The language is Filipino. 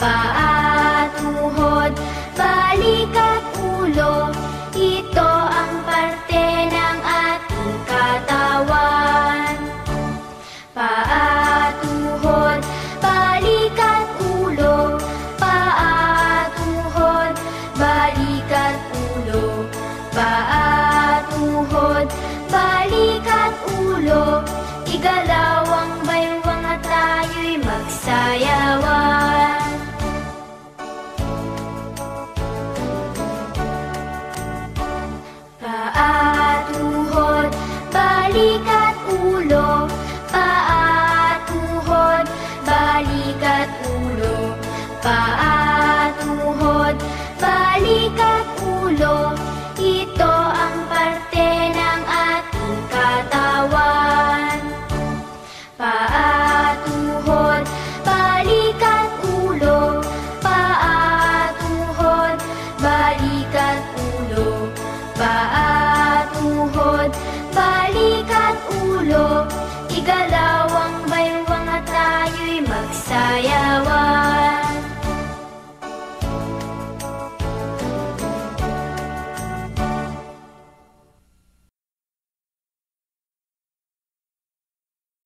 paa, tuhod, balik at ulo. Ito ang parte ng ating katawan. Paa, tuhod, balik at ulo. Paa, tuhod, balik at ulo. Paa, tuhod, balik at ulo. Igalaw ang baywang at tayo'y magsayawan. Paa, tuhod, balik at ulo. Paa, tuhod, balik at ulo. Paa, tuhod, balik at ulo. Ito ang parte ng ating katawan. Paa, tuhod, balik at ulo. Paa, tuhod, balik at ulo. Paa, tuhod, balik at ulo. Igalaw ang baywang at tayo'y magsayawan.